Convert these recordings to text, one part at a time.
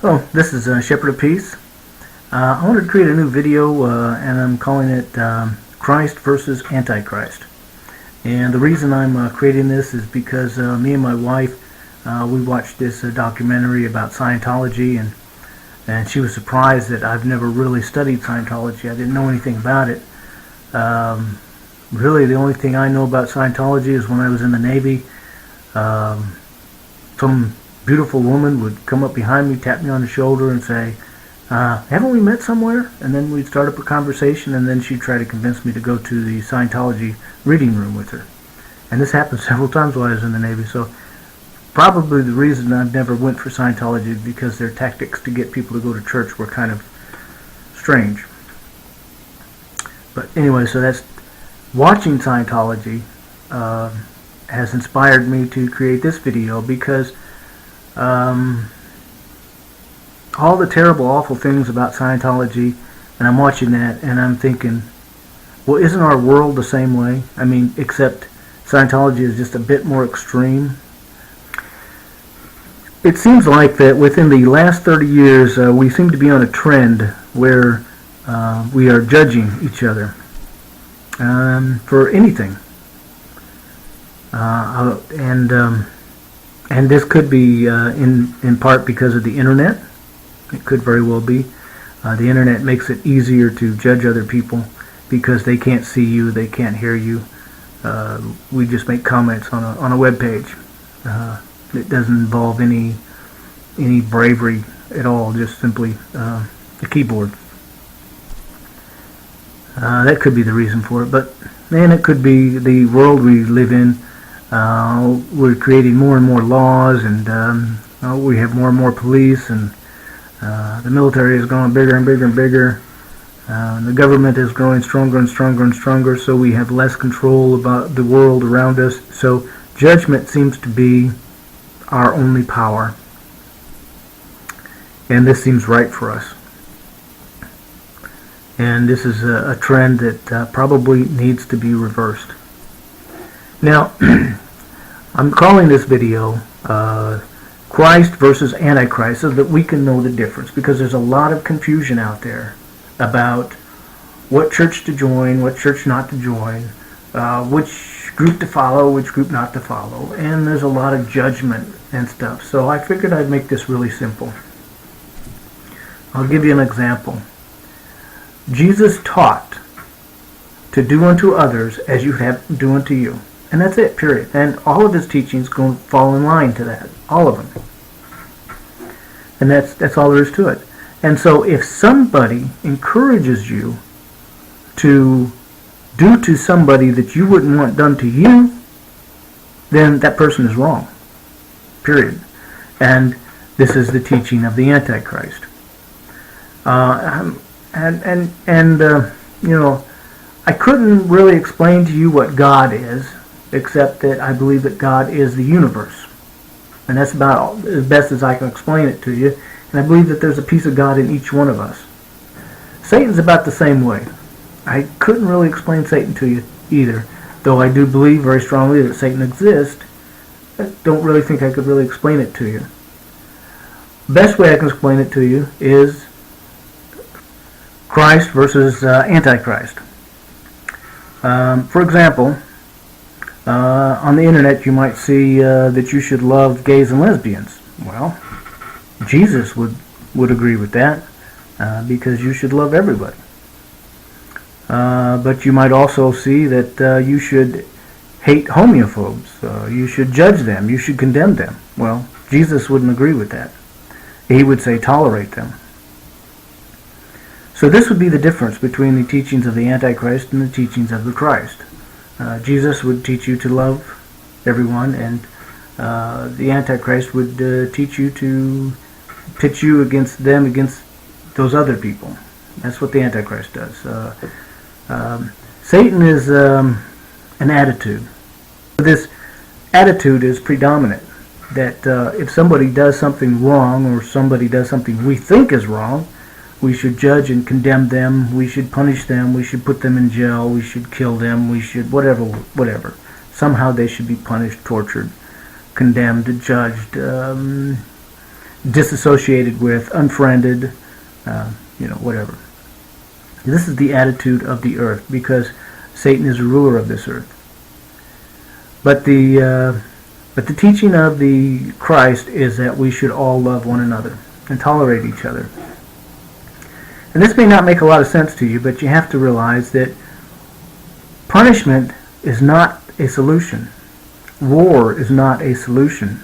Oh, this is Shepherd of Peace. I wanted to create a new video, and I'm calling it Christ versus Antichrist. And the reason I'm creating this is because me and my wife, we watched this documentary about Scientology, and she was surprised that I've never really studied Scientology. I didn't know anything about it. Really, the only thing I know about Scientology is when I was in the Navy. Some beautiful woman would come up behind me, tap me on the shoulder, and say, haven't we met somewhere? And then we'd start up a conversation, and then she'd try to convince me to go to the Scientology reading room with her. And this happened several times while I was in the Navy, so probably the reason I never went for Scientology is because their tactics to get people to go to church were kind of strange. But anyway, so that's watching Scientology has inspired me to create this video because all the terrible, awful things about Scientology, and I'm watching that and I'm thinking, well, isn't our world the same way? I mean, except Scientology is just a bit more extreme. It seems like that within the last 30 years, we seem to be on a trend where we are judging each other for anything. And this could be in part because of the internet. It could very well be. The internet makes it easier to judge other people because they can't see you, they can't hear you. We just make comments on a web page. It doesn't involve any bravery at all, just simply a keyboard. That could be the reason for it, but man, it could be the world we live in. We're creating more and more laws, and we have more and more police, and the military is growing bigger and bigger and bigger. The government is growing stronger and stronger and stronger, so we have less control about the world around us. So judgment seems to be our only power, and this seems right for us. And this is a trend that probably needs to be reversed. Now, I'm calling this video Christ versus Antichrist so that we can know the difference, because there's a lot of confusion out there about what church to join, what church not to join, which group to follow, which group not to follow, and there's a lot of judgment and stuff. So I figured I'd make this really simple. I'll give you an example. Jesus taught to do unto others as you have do unto you. And that's it, period. And all of his teachings go fall in line to that. All of them. And that's all there is to it. And so if somebody encourages you to do to somebody that you wouldn't want done to you, then that person is wrong. Period. And this is the teaching of the Antichrist. You know, I couldn't really explain to you what God is, except that I believe that God is the universe. And that's about as best as I can explain it to you. And I believe that there's a piece of God in each one of us. Satan's about the same way. I couldn't really explain Satan to you either, though I do believe very strongly that Satan exists. I don't really think I could really explain it to you. Best way I can explain it to you is Christ versus Antichrist. For example, on the internet you might see that you should love gays and lesbians. Well, Jesus would agree with that because you should love everybody. But you might also see that you should hate homophobes. You should judge them. You should condemn them. Well, Jesus wouldn't agree with that. He would say tolerate them. So this would be the difference between the teachings of the Antichrist and the teachings of the Christ. Jesus would teach you to love everyone, and the Antichrist would teach you to pit you against them, against those other people. That's what the Antichrist does. Satan is an attitude. This attitude is predominant, that if somebody does something wrong, or somebody does something we think is wrong, we should judge and condemn them, we should punish them, we should put them in jail, we should kill them, we should whatever. Somehow they should be punished, tortured, condemned, judged, disassociated with, unfriended, whatever. This is the attitude of the earth, because Satan is the ruler of this earth. But the teaching of the Christ is that we should all love one another and tolerate each other. And this may not make a lot of sense to you, but you have to realize that punishment is not a solution. War is not a solution.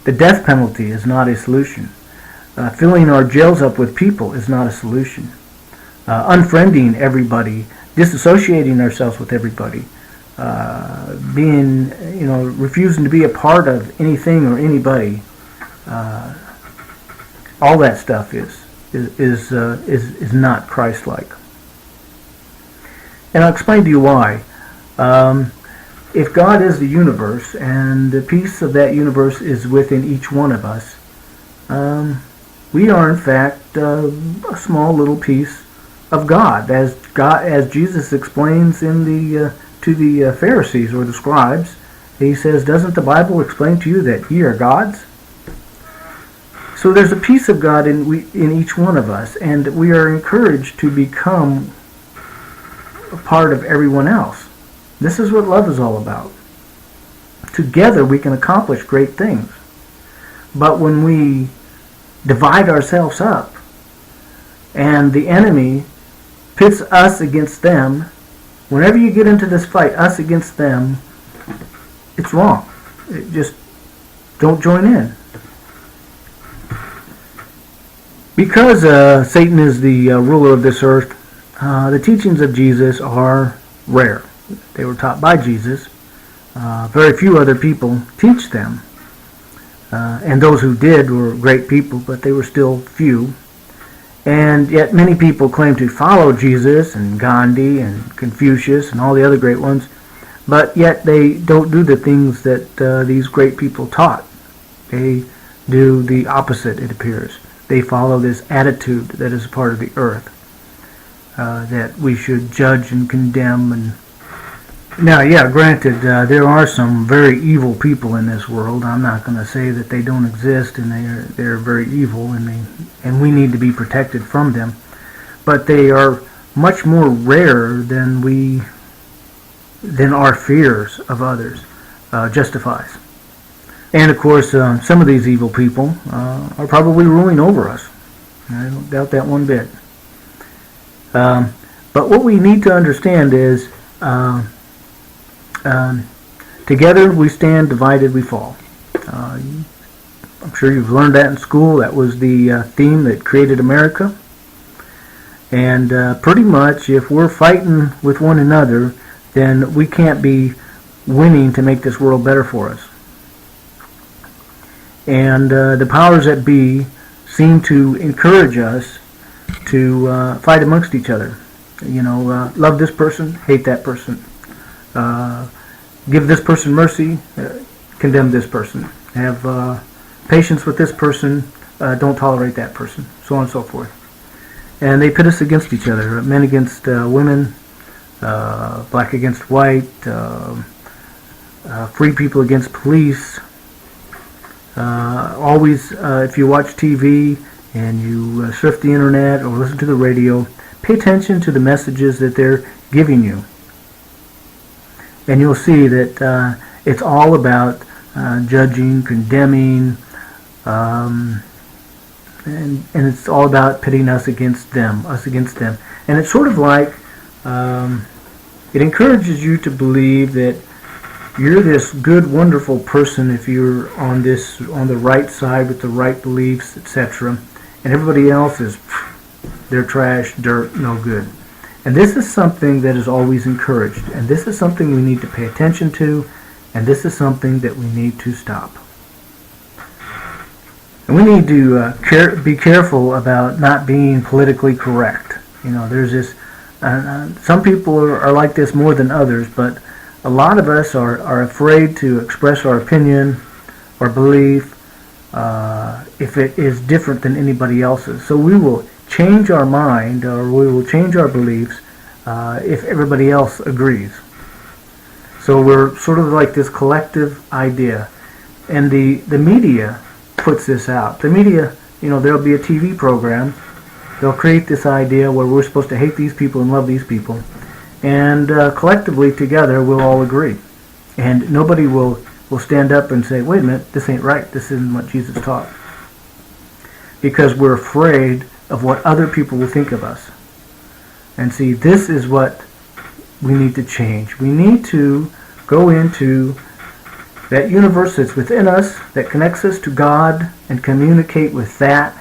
The death penalty is not a solution. Filling our jails up with people is not a solution. Unfriending everybody, disassociating ourselves with everybody, refusing to be a part of anything or anybody, all that stuff is not Christ-like. And I'll explain to you why. If God is the universe, and the peace of that universe is within each one of us, we are in fact a small little piece of God, as Jesus explains to the Pharisees or the scribes. He says, "Doesn't the Bible explain to you that ye are gods?" So there's a piece of God in each one of us, and we are encouraged to become a part of everyone else. This is what love is all about. Together we can accomplish great things. But when we divide ourselves up and the enemy pits us against them, whenever you get into this fight, us against them, it's wrong. Just don't join in. Because Satan is the ruler of this earth, the teachings of Jesus are rare. They were taught by Jesus. Very few other people teach them. And those who did were great people, but they were still few. And yet many people claim to follow Jesus and Gandhi and Confucius and all the other great ones, but yet they don't do the things that these great people taught. They do the opposite, it appears. They follow this attitude that is a part of the earth, that we should judge and condemn. And now, yeah, granted, there are some very evil people in this world. I'm not going to say that they don't exist, and they're very evil, and we need to be protected from them. But they are much more rare than our fears of others justifies. And of course, some of these evil people are probably ruling over us. I don't doubt that one bit. But what we need to understand is, together we stand, divided we fall. I'm sure you've learned that in school. That was the theme that created America. And pretty much, if we're fighting with one another, then we can't be winning to make this world better for us. And the powers that be seem to encourage us to fight amongst each other. Love this person, hate that person. Give this person mercy, condemn this person. Have patience with this person, don't tolerate that person, so on and so forth. And they pit us against each other, men against women, black against white, free people against police. Always, if you watch TV and you surf the internet or listen to the radio, pay attention to the messages that they're giving you. And you'll see that it's all about judging, condemning, and it's all about pitting us against them. And it's sort of like, it encourages you to believe that you're this good, wonderful person if you're on the right side with the right beliefs, etc. And everybody else is, they're trash, dirt, no good. And this is something that is always encouraged. And this is something we need to pay attention to. And this is something that we need to stop. And we need to be careful about not being politically correct. There's this, some people are like this more than others, but a lot of us are afraid to express our opinion or belief if it is different than anybody else's. So we will change our mind, or we will change our beliefs if everybody else agrees. So we're sort of like this collective idea. And the media puts this out. The media, there'll be a TV program. They'll create this idea where we're supposed to hate these people and love these people. And collectively together we'll all agree. And nobody will stand up and say, wait a minute, this ain't right. This isn't what Jesus taught. Because we're afraid of what other people will think of us. And see, this is what we need to change. We need to go into that universe that's within us, that connects us to God, and communicate with that,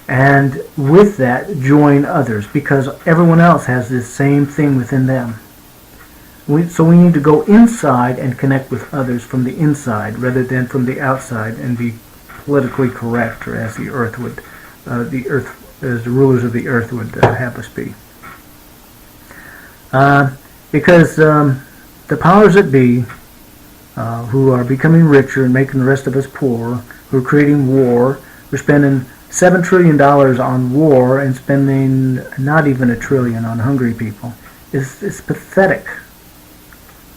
and with that join others, because everyone else has this same thing within them. So we need to go inside and connect with others from the inside rather than from the outside and be politically correct, or as the rulers of the earth would have us be. Because the powers that be, who are becoming richer and making the rest of us poor, who are creating war, who are spending $7 trillion on war and spending not even $1 trillion on hungry people, is pathetic.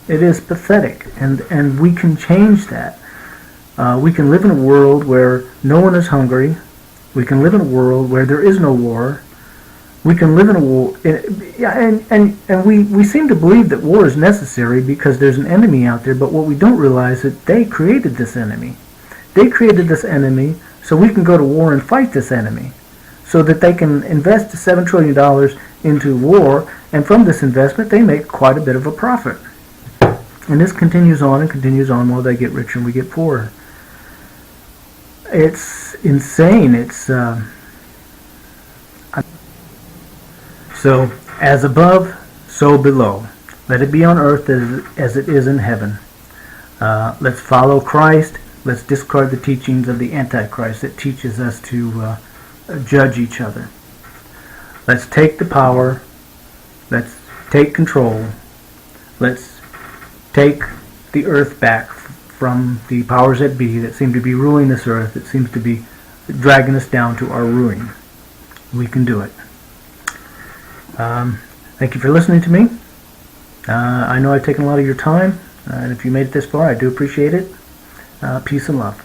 It is pathetic, and we can change that. We can live in a world where no one is hungry. We can live in a world where there is no war. We can live in a war, and we seem to believe that war is necessary because there's an enemy out there, but what we don't realize is that they created this enemy. They created this enemy so we can go to war and fight this enemy, so that they can invest $7 trillion into war, and from this investment they make quite a bit of a profit. And this continues on and continues on while they get richer and we get poorer. It's insane. It's so as above, so below. Let it be on earth as it is in heaven. Let's follow Christ. Let's discard the teachings of the Antichrist that teaches us to judge each other. Let's take the power. Let's take control. Let's take the earth back from the powers that be that seem to be ruling this earth, that seems to be dragging us down to our ruin. We can do it. Thank you for listening to me. I know I've taken a lot of your time, and if you made it this far, I do appreciate it. Peace and love.